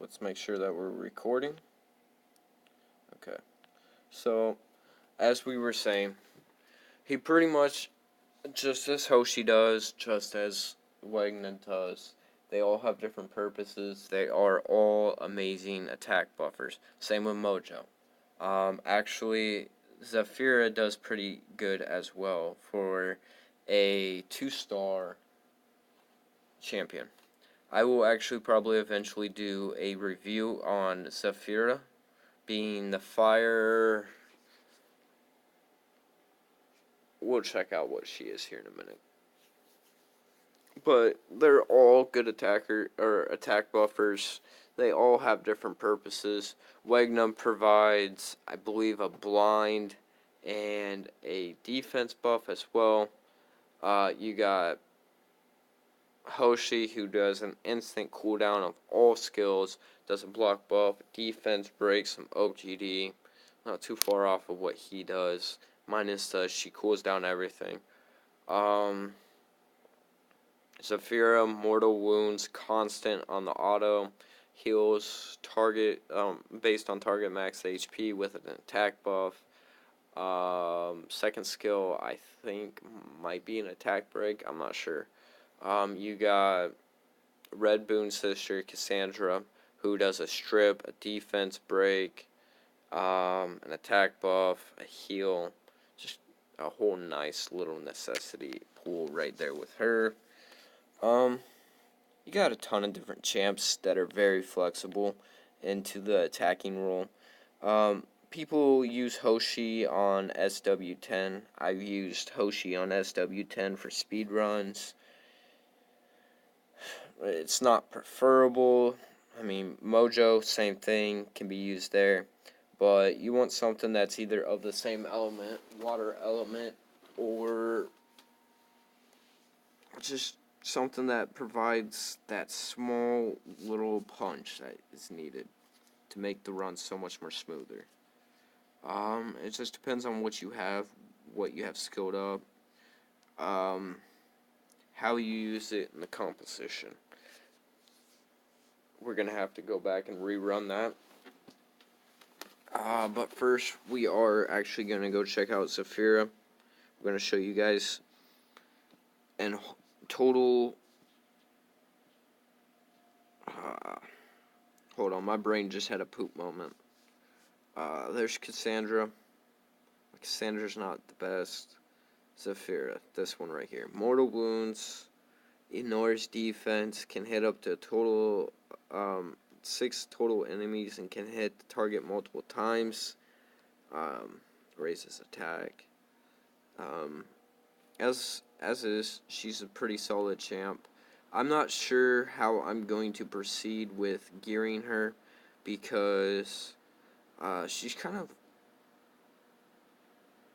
Let's make sure that we're recording. Okay. So, as we were saying, he pretty much, just as Hoshi does, just as Wagner does, they all have different purposes. They are all amazing attack buffers. Same with Mojo. Actually, Zafira does pretty good as well for a 2-star champion. I will actually probably eventually do a review on Zafira being the fire. We'll check out what she is here in a minute. But they're all good attack buffers. They all have different purposes. Wagnum provides, I believe, a blind and a defense buff as well. You got Hoshi, who does an instant cooldown of all skills, does a block buff, defense break, some OGD. Not too far off of what he does. Minus she cools down everything. Zafira, mortal wounds, constant on the auto, heals target based on target max HP with an attack buff. Second skill, I think, might be an attack break. I'm not sure. You got Red Boon Sister Cassandra, who does a strip, a defense break, an attack buff, a heal. Just a whole nice little necessity pool right there with her. You got a ton of different champs that are very flexible into the attacking role. People use Hoshi on SW10. I've used Hoshi on SW10 for speed runs. It's not preferable. I mean, Mojo, same thing, can be used there. But you want something that's either of the same element, water element, or just something that provides that small little punch that is needed to make the run so much more smoother. It just depends on what you have skilled up, how you use it in the composition. We're going to have to go back and rerun that. But first, we are actually going to go check out Zafira. I'm going to show you guys in total. Hold on, my brain just had a poop moment. There's Cassandra. Cassandra's not the best. Zafira, this one right here. Mortal wounds, ignores defense, can hit up to a total 6 total enemies and can hit the target multiple times. Raises attack. As is, she's a pretty solid champ. I'm not sure how I'm going to proceed with gearing her because she's kind of,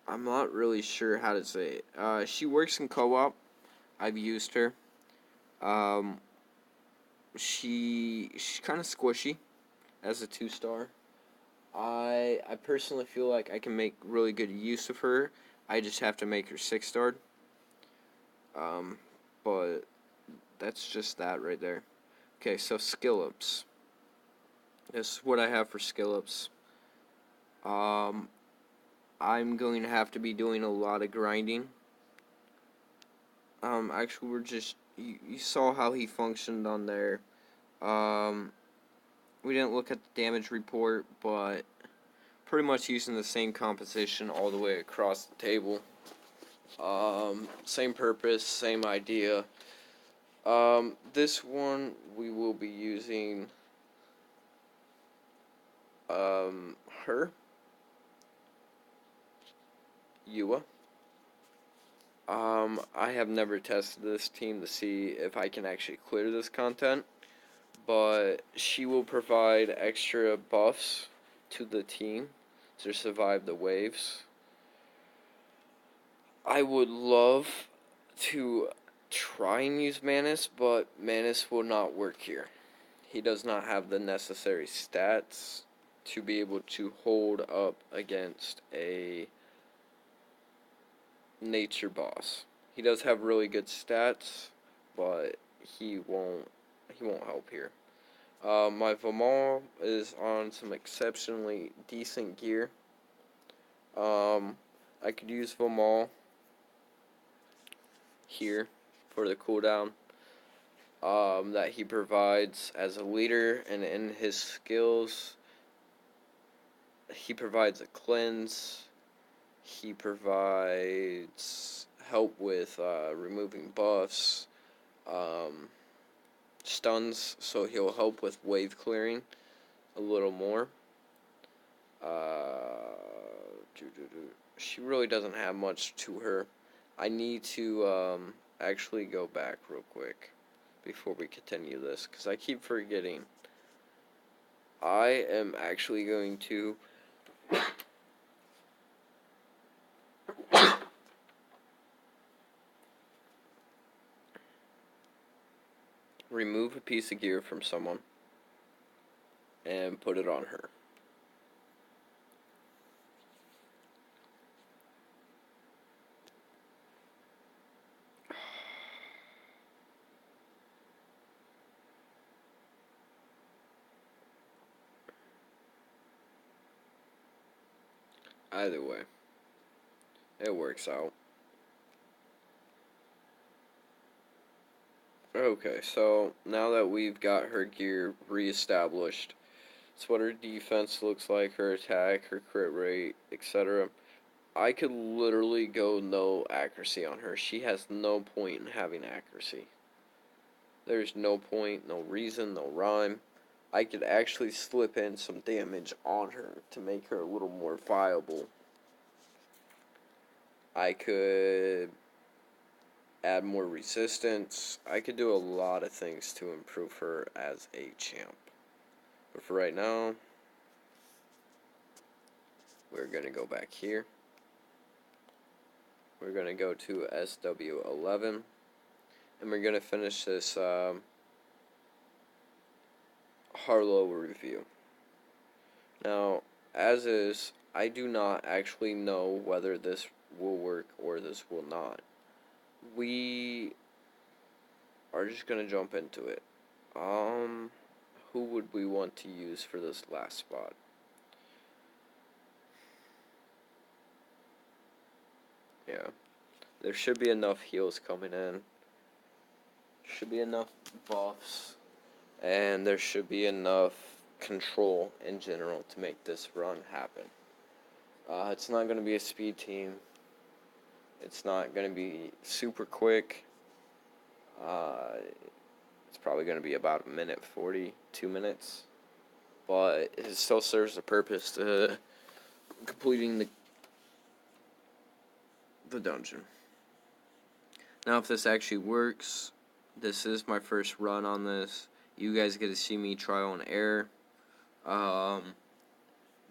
I'm not really sure how to say it. She works in co-op. I've used her. She's kind of squishy as a 2-star. I personally feel like I can make really good use of her. I just have to make her 6-starred. But that's just that right there. Okay, so skill ups. This is what I have for skill ups. I'm going to have to be doing a lot of grinding. Actually, you saw how he functioned on there. We didn't look at the damage report, but pretty much using the same composition all the way across the table. Same purpose, same idea. This one we will be using her, Yua. I have never tested this team to see if I can actually clear this content, but she will provide extra buffs to the team to survive the waves. I would love to try and use Manus, but Manus will not work here. He does not have the necessary stats to be able to hold up against a nature boss. He does have really good stats, but he won't help here. My Vamal is on some exceptionally decent gear. I could use Vamal here for the cooldown that he provides as a leader, and in his skills, he provides a cleanse. He provides help with removing buffs, um, stuns, so he'll help with wave clearing a little more. She really doesn't have much to her. I need to actually go back real quick before we continue this, because I keep forgetting. I am actually going to remove a piece of gear from someone and put it on her. Either way, it works out. Okay, so now that we've got her gear reestablished, it's what her defense looks like, her attack, her crit rate, etc. I could literally go no accuracy on her. She has no point in having accuracy. There's no point, no reason, no rhyme. I could actually slip in some damage on her to make her a little more viable. I could add more resistance. I could do a lot of things to improve her as a champ. But for right now, we're going to go back here. We're going to go to SW11. And we're going to finish this Harlowe review. Now, as is, I do not actually know whether this will work or this will not. We are just going to jump into it. Who would we want to use for this last spot? Yeah. There should be enough heals coming in. Should be enough buffs. And there should be enough control in general to make this run happen. It's not going to be a speed team. It's not going to be super quick. It's probably going to be about a minute 40, 2 minutes. But it still serves the purpose to completing the dungeon. Now, if this actually works, this is my first run on this. You guys get to see me trial and error.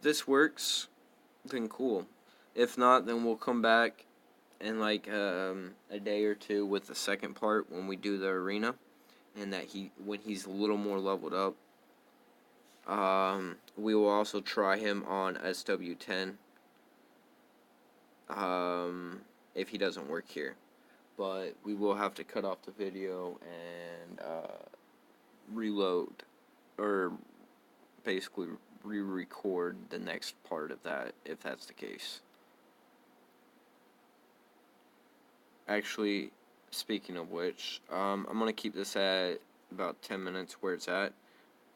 This works, then cool. If not, then we'll come back in like a day or two with the second part when we do the arena, and when he's a little more leveled up. We will also try him on SW10 if he doesn't work here, but we will have to cut off the video and reload, or basically re-record the next part of that if that's the case. Actually, speaking of which, I'm going to keep this at about 10 minutes where it's at.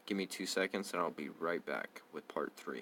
Give me 2 seconds and I'll be right back with part 3.